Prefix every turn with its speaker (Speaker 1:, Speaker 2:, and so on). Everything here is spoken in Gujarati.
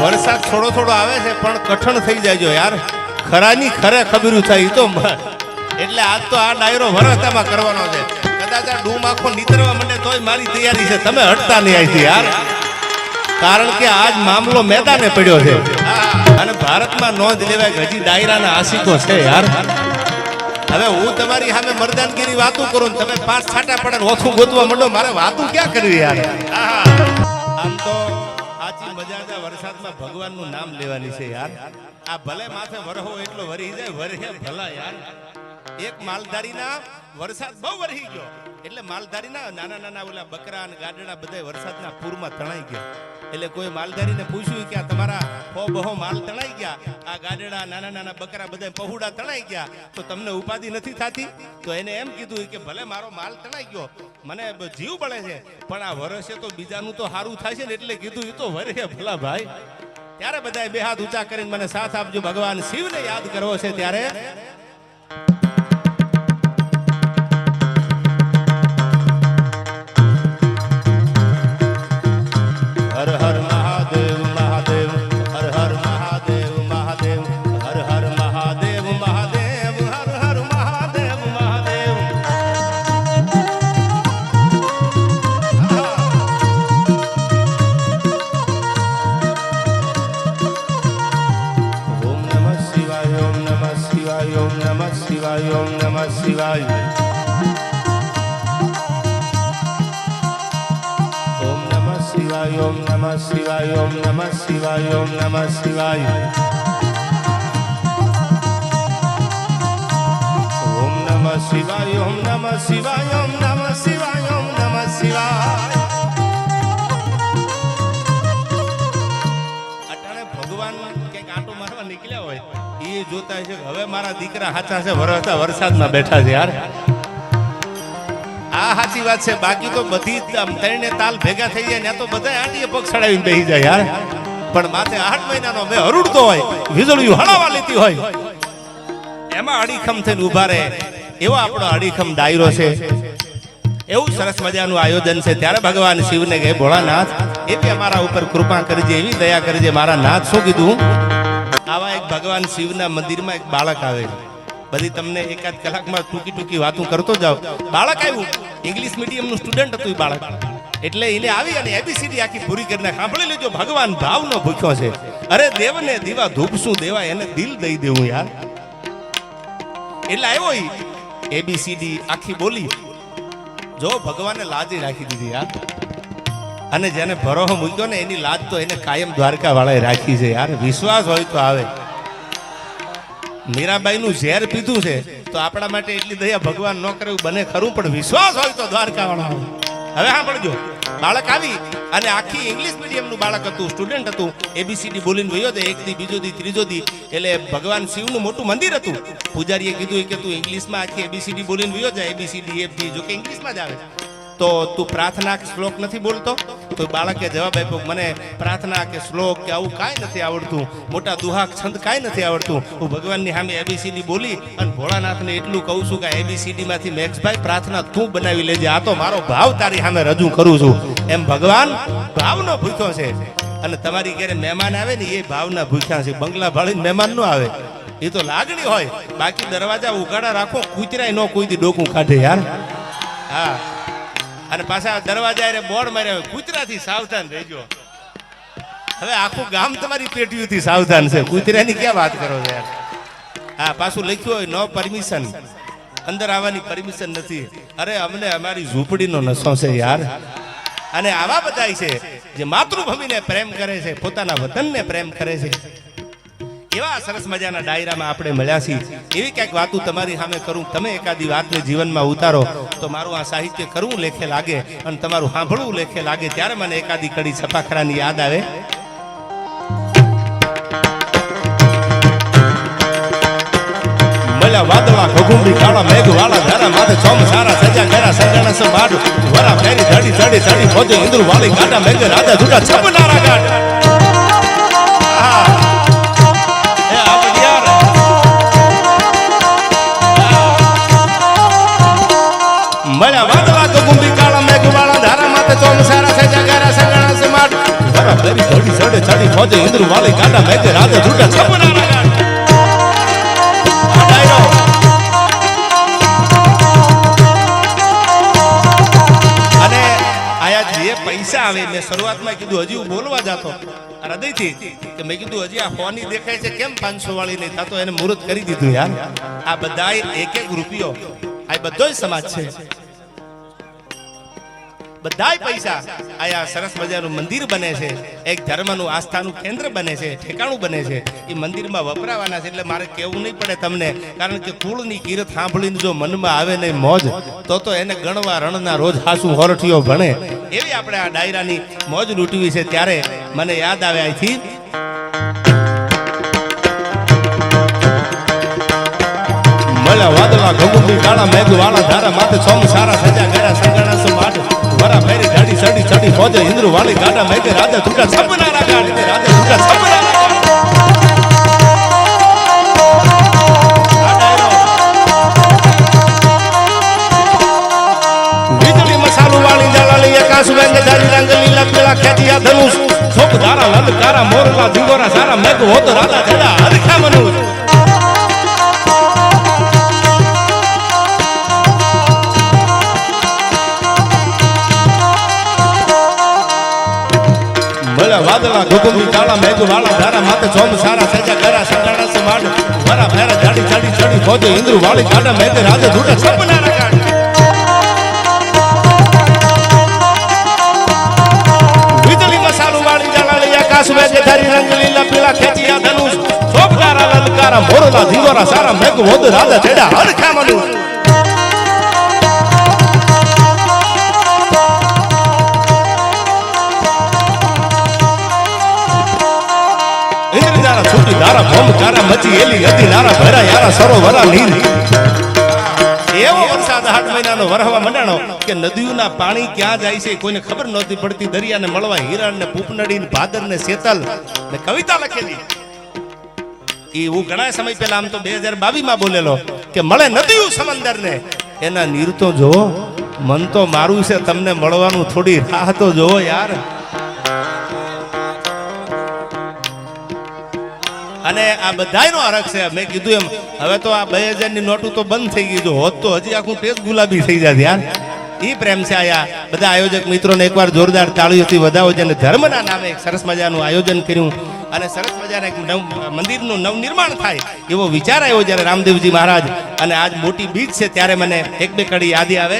Speaker 1: વરસાદ થોડો થોડો આવે છે પણ કઠણ થઈ જાય યાર, ખરાની ખરે ખબરું થાય તો એટલે આજ તો આ ડાયરો વરસાદમાં કરવાનો છે. કદાચ આ ડૂમ આખો નીતરવા માંડે તોય મારી તૈયારી છે, તમે હટતા નહીં અહીંથી યાર, કારણ કે આજ મામલો મેદાને પડ્યો છે અને ભારતમાં નોંધ લેવાય હજી ડાયરાના આશિકો છે યાર. હવે હું તમારી સામે મરદાનગીરી વાતું કરું ને તમે પાંચ છાંટા પડે ને ઓછું ગોતવા માંડો, મારે વાતું ક્યાં કરવી યાર. આમ તો સાચી મજા છે વરસાદમાં ભગવાનનું નામ લેવાની છે યાર. આ ભલે માથે વરહો એટલો વરી જાય, વરહે ભલા યાર. એક માલધારીના વરસાદ બહુ વરહી ગયો એટલે માલધારીના નાના નાના ઓલા બકરા અને ગાડડા બધા વરસાદના પૂરમાં તણાઈ ગયા. એટલે કોઈ માલધારીને પૂછ્યું કે આ તમારા બહો માલ તણાઈ ગયા, આ ગાડડા નાના નાના બકરા બધા પહોળા તણાઈ ગયા, તો તમને ઉપાધિ નથી થતી? તો એને એમ કીધું કે ભલે મારો માલ તણાઈ ગયો, મને જીવ બળે છે, પણ આ વરસે તો બીજાનું તો સારું થાય છે ને, એટલે કીધું એ તો વરસે ભલા ભાઈ. ત્યારે બધા બે હાથ ઊંચા કરીને મને સાથ આપજો, ભગવાન શિવને યાદ કરવો છે ત્યારે. હર હર મહાદેવ મહાદેવ, હર હર મહાદેવ મહાદેવ, હર હર મહાદેવ મહાદેવ, હર હર મહાદેવ મહાદેવ. ઓમ નમઃ શિવાય, ઓમ નમઃ શિવાય, ઓમ નમઃ શિવાય, ઓમ નમઃ શિવાય. ઓમ નમઃ શિવાય, ઓમ નમઃ શિવાય, ઓમ નમઃ શિવાય, ઓમ નમઃ શિવાય. ઓમ નમઃ શિવાય, ઓમ નમઃ શિવાય, ઓમ નમઃ શિવાય, ઓમ નમઃ શિવાય. અટાણે ભગવાન કંઈક આંટો મારવા નીકળ્યા હોય એ જોતા છે કે હવે મારા દીકરા હાચા છે, વરસતા વરસાદમાં બેઠા છે યાર. આ સાચી વાત છે, બાકી તો બધી ત્રણે તાલ ભેગા થઈ જાય ને તો બધા આંટીએ પગ ચડાવીને બેસી જાય યાર. પણ માથે 8 મહિનાનો મેં હરુડતો હોય, વીજળીઓ હળાવા લેતી હોય, એમાં અડીખમ થઈને ઉભા રહે એવો આપણો અડીખમ ડાયરો છે. એવું સરસ મજાનું આયોજન છે. ત્યારે ભગવાન શિવને કહે ભોળાનાથ એ બી અમારા ઉપર કૃપા કરજે, એવી દયા કરજે. મારા નાથ શું કીધું? આવા એક ભગવાન શિવના મંદિરમાં એક બાળક આવે છે. બધી તમને એકાદ કલાકમાં ટૂંકી ટૂંકી વાતું કરતો જાવ. બાળક આવ્યું, ઇંગ્લિશ મીડિયમનું સ્ટુડન્ટ હતું એ બાળક. એટલે એને આવી અને એબીસીડી આખી પૂરી કરીને સાંભળી લેજો. ભગવાન ભાવનો ભૂખ્યો છે. અરે દેવને દીવા ધૂપ શું દેવાય, એને દિલ દઈ દેવું યાર. એટલે આવ્યો એબીસીડી આખી બોલી. જો ભગવાને લાજી રાખી દીધી યાર. અને જેને ભરોહો મૂક્યો ને એની લાજ તો એને કાયમ દ્વારકા વાળાએ રાખી છે યાર. વિશ્વાસ હોય તો આવે. મીરાબાઈ નું ઝેર પીધું છે તો આપણા માટે એટલી દયા ભગવાન ન કરે બને ખરું, પણ વિશ્વાસ હોય તો દ્વારકા વાળા. હવે સાંભળજો, બાળક આવી અને આખી ઇંગ્લિશ મીડિયમ નું બાળક હતું, સ્ટુડન્ટ હતું. એબીસીડી બોલીને વયો દે, એક દી બીજો દી ત્રીજો દી. એટલે ભગવાન શિવનું મોટું મંદિર હતું. પૂજારીએ કીધું કે તું ઇંગ્લિશમાં આખી એબીસીડી બોલીને વયો જાય, એબીસીડી એફજી, જો કે ઇંગ્લિશમાં જ આવે, તો તું પ્રાર્થના કે શ્લોક નથી બોલતો? તો બાળકે જવાબ આપ્યો, મને પ્રાર્થના કે શ્લોક કે આવું કાંઈ નથી આવડતું, મોટા દુહા છંદ કાંઈ નથી આવડતું. હું ભગવાનની સામે એબીસીડી બોલી અને ભોળાનાથને એટલું કહું છું કે એબીસીડી માંથી મેક્સભાઈ પ્રાર્થના તું બનાવી લેજે, આ તો મારો ભાવ તારી સામે રજૂ કરું છું. એમ ભગવાન ભાવનો ભૂખ્યો છે. અને તમારી ઘરે મહેમાન આવે ને એ ભાવના ભૂખ્યા છે. બંગલા ભાળીને મહેમાન ન આવે, એ તો લાગણી હોય. બાકી દરવાજા ઉઘાડા રાખો, કૂતરાય ન કોઈથી ડોકું કાઢે યાર. હા, અને પાછા દરવાજા એ બોર્ડ માર્યા હોય, કૂતરાથી સાવધાન રહેજો. હવે આખું ગામ તમારી પેટીઓથી સાવધાન છે, કૂતરાની ક્યાં વાત કરો છો યાર. હા, પાછું લખ્યું હોય નો પરમિશન, અંદર આવવાની પરમિશન નથી. અરે અમને અમારી ઝૂંપડીનો નશો છે યાર. અને આવા બધા છે જે માતૃભૂમિને પ્રેમ કરે છે, પોતાના વતનને પ્રેમ કરે છે. એવા સરસ મજાના ડાયરામાં આપણે મળ્યા છીએ. એવી ક્યાંક વાતો તમારી સામે કરું, તમે એકાદી વાતને જીવનમાં ઉતારો તો મારું આ સાહિત્ય કરવું લેખે લાગે અને તમારું સાંભળવું લેખે લાગે. ત્યારે મને એકાદી કડી છપાખરાની યાદ આવે. મળ્યા વાદળા ઘઘુંબી કાળા મેઘ વાળા ધારા માથે ચોમ સારા સજા કર્યા સંગણસ બાડ વરા ફેરી ધડી ચડી ચડી મોજે ઇન્દ્ર વાળી ગાડા મેઘ રાજા જુટા છપનારા ગાડ. મળ્યા વાદળા ઘઘુંબી કાળા મેઘ વાળા ધારા માથે ચોમ સારા સજા કર્યા સંગણસ બાડ વરા ફેરી ધડી ચડી ચડી મોજે ઇન્દ્ર ઇન્દ્રુ વાળી ગાડા મેઘ રાધે છૂટા છપના રાગા અને આયા જે પૈસા આવે મેં શરૂઆતમાં કીધું હજી હું બોલવા જાતો હૃદયથી કે મેં કીધું હજી આ હોની દેખાય છે કેમ 500 વાળી નહીં થતો એને મુહૂર્ત કરી દીધું યાર આ બધાય એક એક રૂપિયો આ બધોય સમાજ છે બધાય પૈસા આયા સરસ મજાનું મંદિર બને છે એક ધર્મનું આસ્થાનું કેન્દ્ર બને છે ઠેકાણું બને છે એ મંદિરમાં વપરાવાના છે એટલે મારે કહેવું નહીં પડે તમને કારણ કે કુળની કીરત સાંભળીને જો મનમાં આવે નહીં મોજ તો એને ગણવા રણના રોજ હાસુ હોરઠીઓ ભણે એવી આપણે આ ડાયરાની મોજ લૂંટવી છે ત્યારે મને યાદ આવે અહીંથી મળ્યા વાદળા ઘગુંડી કાળા મેઘ વાળા ધારા માથે સોમ સારા સજા ગયા સંગણા સો માટ વરા ફેરી ગાડી ચડી ચડી ફોજે ઇન્દ્રુ વાળી ગાડા મેઘ રાધે છૂટા છપના રાગા રાધે છૂટા છપના વીજળી મસાલો વાળી જલાલી આકાશ વેંગ ધારી રંગ લીલા પીળા ખેતિયા ધનુષ છોપ ધારા લલકારા મોરલા દિગોરા સારા મેઘ હોત રાધા છડા હરખા મનુષ વાદળા ઘુઘુમી કાળા મેઘ વાળા ધારા માથે ચોમ સારા સજા કરા સંગાણા સે માડ વરા ફેરા જાડી જાડી ચડી ફોજે ઇન્દ્રુ વાળી ગાડા મેઘ રાધે છૂટા છપના રાગા વીજળી મસાલો વાળી જલાલી આકાશ વેગે ધારી રંગ લીલા પીળા ખેતિયા ધનુષ ચોપકારા લલકારા મોરલા ધીંગોરા સારા મેઘ હોદ રાધા છેડા હરખા મનુષ છૂટી ધારા ભમ કારા મચી એલી હતી નારા ભરા યારા સરોવરા નીર એવો વરસાદ 8 મહિનાનો વરહવા મંડાણો કે નદીઓના પાણી ક્યાં જાય છે કોઈને ખબર નહોતી પડતી દરિયાને મળવા હિરણ ને પૂપનડી ને ભાદર ને શેતલ ને કવિતા લખેલી એ હું ઘણા સમય પહેલા આમ તો 2022 માં બોલેલો કે મળે નદીઓ સમંદર ને એના નીર તો જોવો મન તો મારું છે તમને મળવાનું થોડી રાહ તો જોવો યાર અને આ બધાયનો હરખ છે મેં કીધું એમ હવે તો આ 2000 ની નોટું તો બંધ થઈ ગઈ જો હોત તો હજી આખું પેજ ગુલાબી થઈ જાય યાર ઈ પ્રેમ છે આયા બધા આયોજક મિત્રોને એકવાર જોરદાર તાળીઓથી વધાવો જેને ધર્મના નામે એક સરસ મજાનું આયોજન કર્યું અને સરસ મજાના એક મંદિરનું નવનિર્માણ થાય એવો વિચાર આવ્યો જ્યારે રામદેવજી મહારાજ અને આજ મોટી બીજ છે ત્યારે મને એક બે કડી યાદી આવે